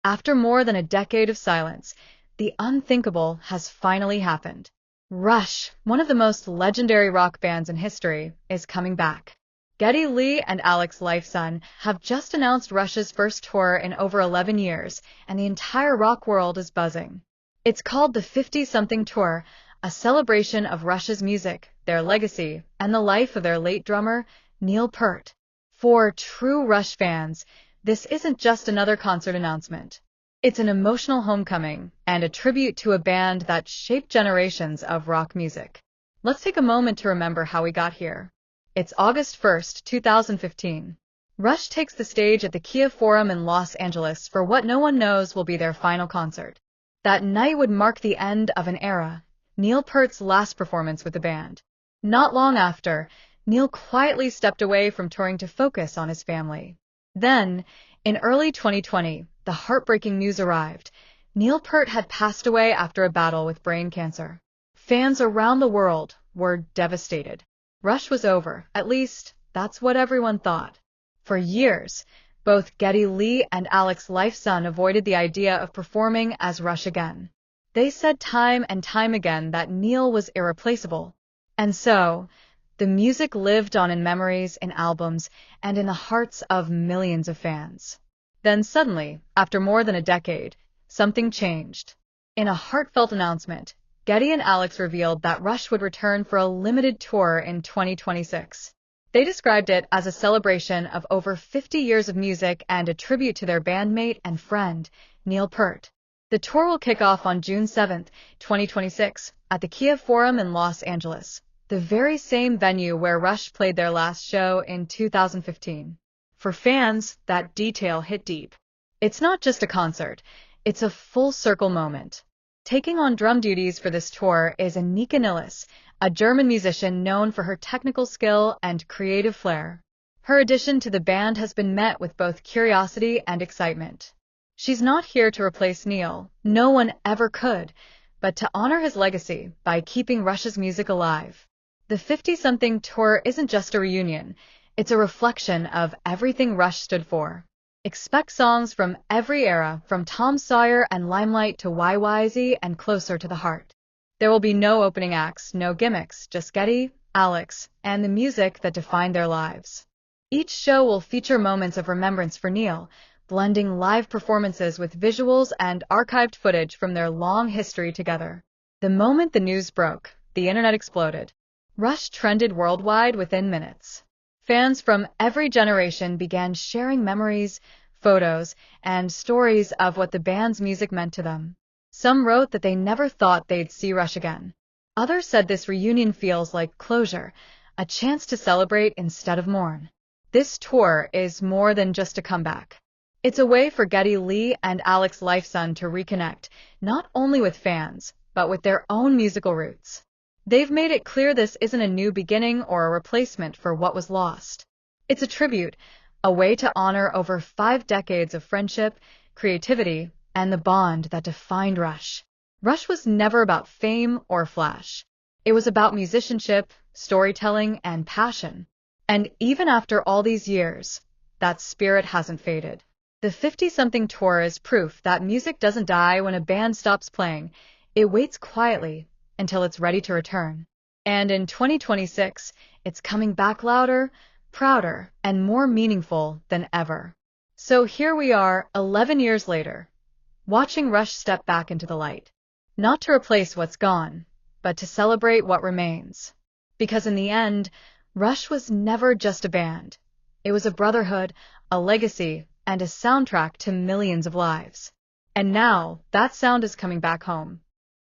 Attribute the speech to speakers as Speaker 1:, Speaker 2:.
Speaker 1: After more than a decade of silence, the unthinkable has finally happened. Rush, one of the most legendary rock bands in history, is coming back. Geddy Lee and Lifeson have just announced Rush's first tour in over 11 years, and the entire rock world is buzzing. It's called the 50-something Tour, a celebration of Rush's music, their legacy, and the life of their late drummer, Neil Peart. For true Rush fans, this isn't just another concert announcement. It's an emotional homecoming and a tribute to a band that shaped generations of rock music. Let's take a moment to remember how we got here. It's August 1st, 2015. Rush takes the stage at the Kia Forum in Los Angeles for what no one knows will be their final concert. That night would mark the end of an era, Neil Peart's last performance with the band. Not long after, Neil quietly stepped away from touring to focus on his family. Then, in early 2020, the heartbreaking news arrived. Neil Peart had passed away after a battle with brain cancer. Fans around the world were devastated. Rush was over, at least that's what everyone thought. For years, both Geddy Lee and Lifeson avoided the idea of performing as Rush again. They said time and time again that Neil was irreplaceable. And so, the music lived on in memories, in albums, and in the hearts of millions of fans. Then suddenly, after more than a decade, something changed. In a heartfelt announcement, Geddy and Alex revealed that Rush would return for a limited tour in 2026. They described it as a celebration of over 50 years of music and a tribute to their bandmate and friend, Neil Peart. The tour will kick off on June 7, 2026, at the Kia Forum in Los Angeles, the very same venue where Rush played their last show in 2015. For fans, that detail hit deep. It's not just a concert, it's a full-circle moment. Taking on drum duties for this tour is Annika Nilles, a German musician known for her technical skill and creative flair. Her addition to the band has been met with both curiosity and excitement. She's not here to replace Neil, no one ever could, but to honor his legacy by keeping Rush's music alive. The 50-something tour isn't just a reunion, it's a reflection of everything Rush stood for. Expect songs from every era, from Tom Sawyer and Limelight to YYZ and Closer to the Heart. There will be no opening acts, no gimmicks, just Geddy, Alex, and the music that defined their lives. Each show will feature moments of remembrance for Neil, blending live performances with visuals and archived footage from their long history together. The moment the news broke, the internet exploded. Rush trended worldwide within minutes. Fans from every generation began sharing memories, photos, and stories of what the band's music meant to them. Some wrote that they never thought they'd see Rush again. Others said this reunion feels like closure, a chance to celebrate instead of mourn. This tour is more than just a comeback. It's a way for Geddy Lee and Lifeson to reconnect, not only with fans, but with their own musical roots. They've made it clear this isn't a new beginning or a replacement for what was lost. It's a tribute, a way to honor over 5 decades of friendship, creativity, and the bond that defined Rush. Rush was never about fame or flash. It was about musicianship, storytelling, and passion. And even after all these years, that spirit hasn't faded. The 50-something tour is proof that music doesn't die when a band stops playing. It waits quietly until it's ready to return. And in 2026, it's coming back louder, prouder, and more meaningful than ever. So here we are, 11 years later, watching Rush step back into the light. Not to replace what's gone, but to celebrate what remains. Because in the end, Rush was never just a band. It was a brotherhood, a legacy, and a soundtrack to millions of lives. And now, that sound is coming back home.